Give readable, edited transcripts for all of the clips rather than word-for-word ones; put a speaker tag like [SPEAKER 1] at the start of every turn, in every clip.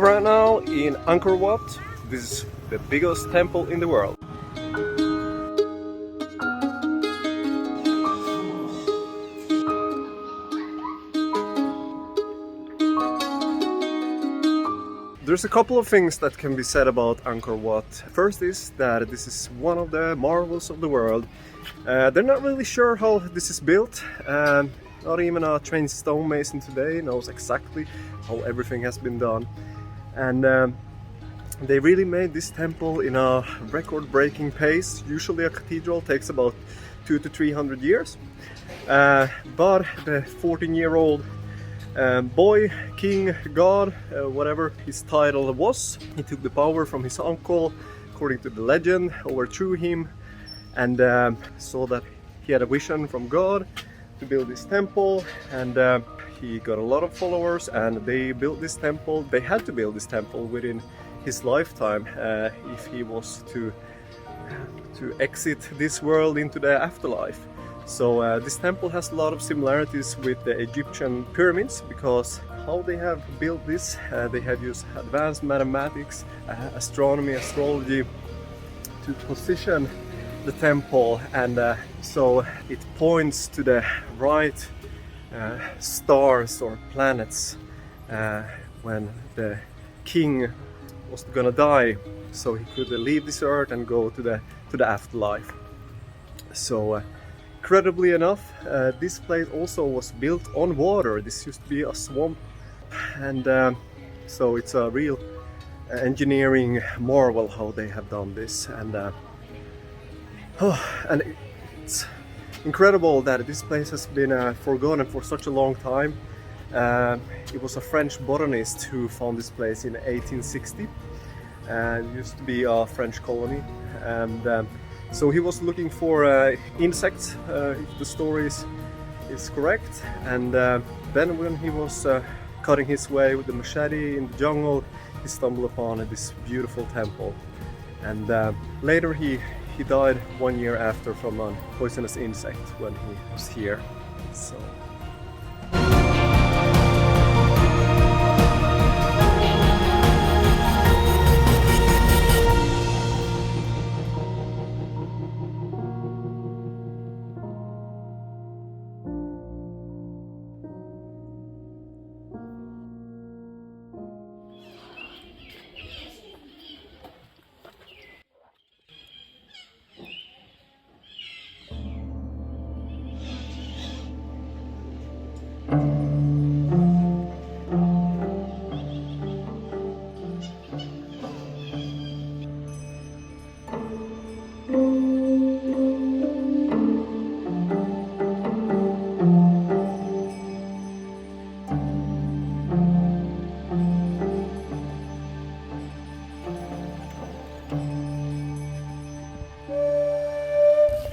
[SPEAKER 1] right now in Angkor Wat. This is the biggest temple in the world. There's a couple of things that can be said about Angkor Wat. First is that this is one of the marvels of the world. They're not really sure how this is built. Not even a trained stonemason today knows exactly how everything has been done. And they really made this temple in a record-breaking pace. Usually a cathedral takes about 200 to 300 years. But the 14-year-old boy, king, god, whatever his title was, he took the power from his uncle, according to the legend, overthrew him, and saw that he had a vision from God to build this temple, and he got a lot of followers, and they built this temple. They had to build this temple within his lifetime if he was to exit this world into the afterlife. So this temple has a lot of similarities with the Egyptian pyramids, because how they have built this, they have used advanced mathematics, astronomy, astrology to position the temple, and so it points to the right stars or planets when the king was gonna die, so he could leave this earth and go to the afterlife. So incredibly enough, this place also was built on water. This used to be a swamp, and so it's a real engineering marvel how they have done this. And it's incredible that this place has been forgotten for such a long time. It was a French botanist who found this place in 1860. It used to be a French colony, and so he was looking for insects, if the story is correct. And then when he was cutting his way with the machete in the jungle, he stumbled upon this beautiful temple. And later he died 1 year after from a poisonous insect when he was here. So.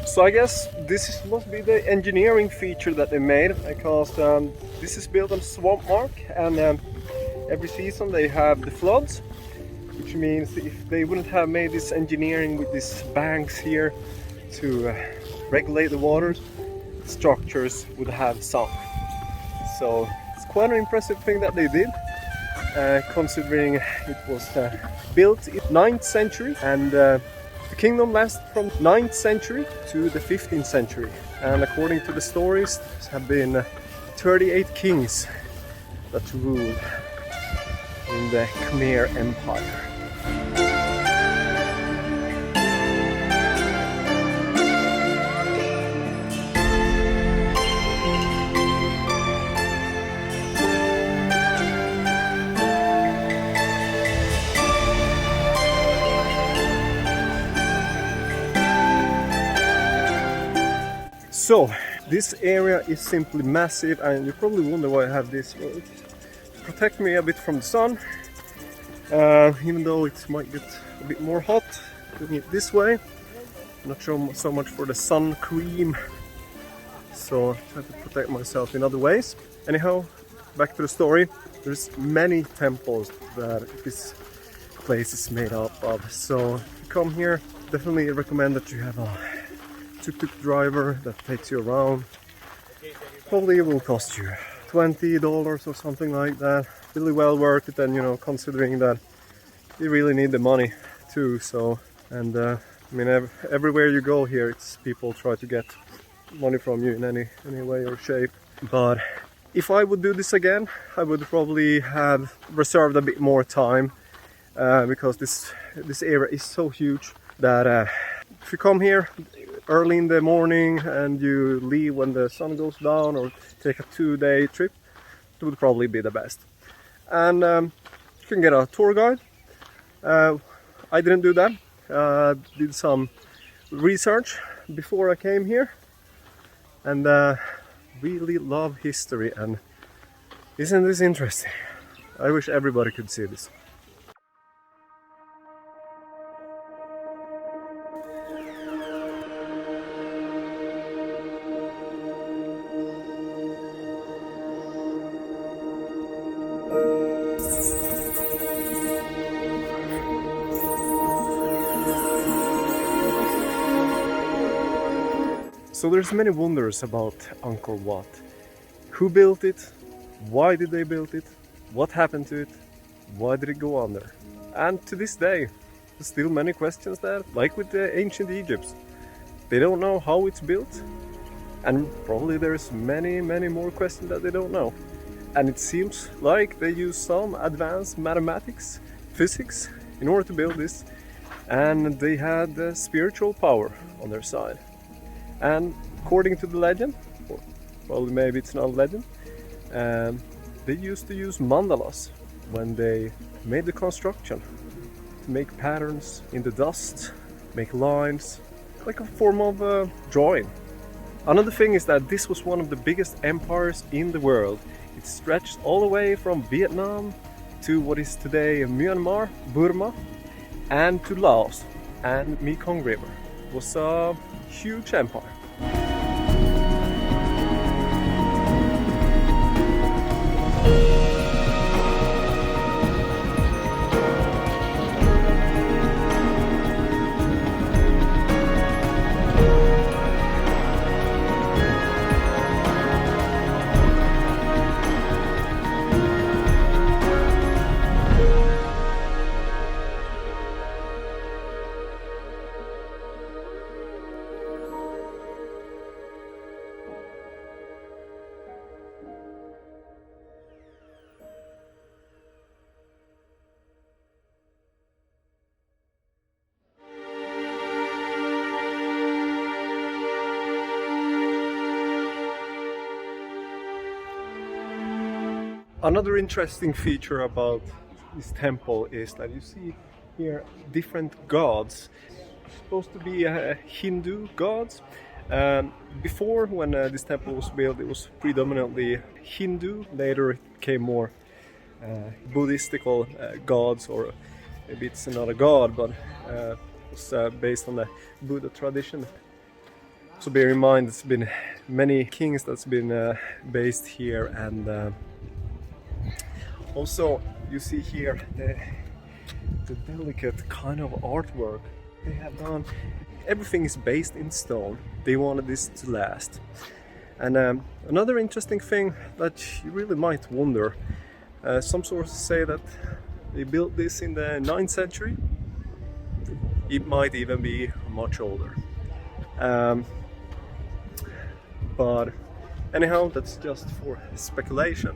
[SPEAKER 1] So I guess this must be the engineering feature that they made, because this is built on swamp mark, and every season they have the floods, which means if they wouldn't have made this engineering with these banks here to regulate the waters, structures would have sunk. So it's quite an impressive thing that they did, considering it was built in 9th century, and the kingdom lasted from 9th century to the 15th century, and according to the stories, there have been 38 kings that ruled in the Khmer Empire. So this area is simply massive, and you probably wonder why I have this. Well, it protects me a bit from the sun, even though it might get a bit more hot doing it this way. Not so much for the sun cream, so I try to protect myself in other ways. Anyhow, back to the story. There's many temples that this place is made up of. So if you come here, definitely recommend that you have a tuk-tuk driver that takes you around. Probably it will cost you $20 or something like that. really well worth it, and considering that you really need the money too. So, and I mean, everywhere you go here, it's people try to get money from you in any way or shape. But if I would do this again, I would probably have reserved a bit more time, because this area is so huge that if you come here early in the morning and you leave when the sun goes down, or take a 2-day trip, it would probably be the best. And you can get a tour guide. I didn't do that. Did some research before I came here, and really love history. And isn't this interesting? I wish everybody could see this. So there's many wonders about Angkor Wat. Who built it? Why did they build it? What happened to it? Why did it go under? And to this day, there's still many questions there, like with the ancient Egypt. They don't know how it's built, and probably there's many more questions that they don't know. And it seems like they use some advanced mathematics, physics, in order to build this, and they had the spiritual power on their side. And according to the legend, or probably maybe it's not a legend, they used to use mandalas when they made the construction, to make patterns in the dust, make lines, like a form of drawing. Another thing is that this was one of the biggest empires in the world. It stretched all the way from Vietnam to what is today Myanmar, Burma, and to Laos and Mekong River. It was a huge empire. Another interesting feature about this temple is that you see here different gods. It's supposed to be Hindu gods. Before, when this temple was built, it was predominantly Hindu. Later it became more Buddhistical gods, or maybe it's not a god, but it was based on the Buddha tradition. So bear in mind, there's been many kings that's been based here, and also you see here the delicate kind of artwork they have done. Everything is based in stone. They wanted this to last. And another interesting thing that you really might wonder, some sources say that they built this in the 9th century. It might even be much older. But anyhow, that's just for speculation.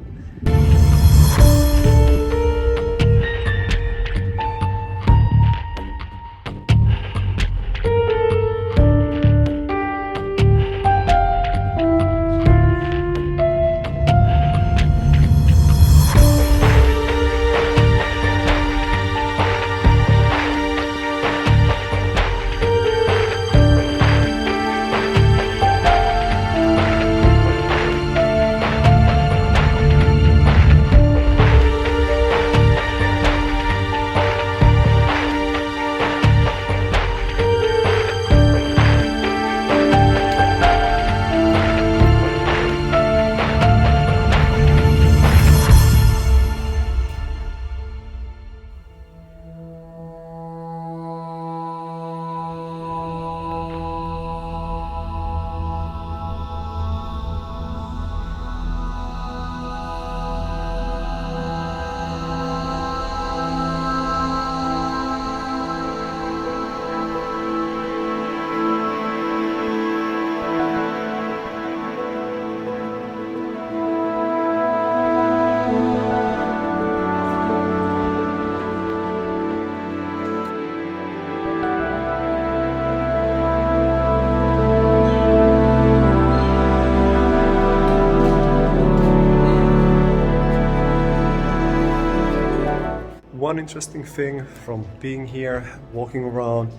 [SPEAKER 1] one interesting thing from being here, walking around,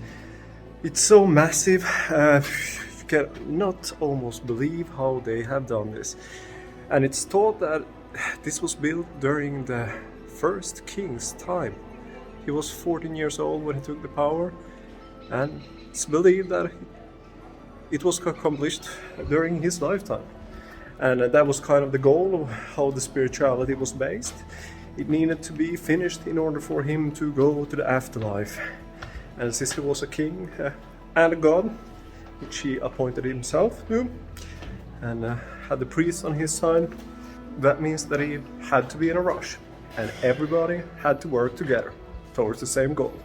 [SPEAKER 1] it's so massive. You cannot almost believe how they have done this. And it's thought that this was built during the first king's time. He was 14 years old when he took the power, and it's believed that it was accomplished during his lifetime. And that was kind of the goal of how the spirituality was based. It needed to be finished in order for him to go to the afterlife. And since he was a king and a god, which he appointed himself to, and had the priests on his side, that means that he had to be in a rush, and everybody had to work together towards the same goal.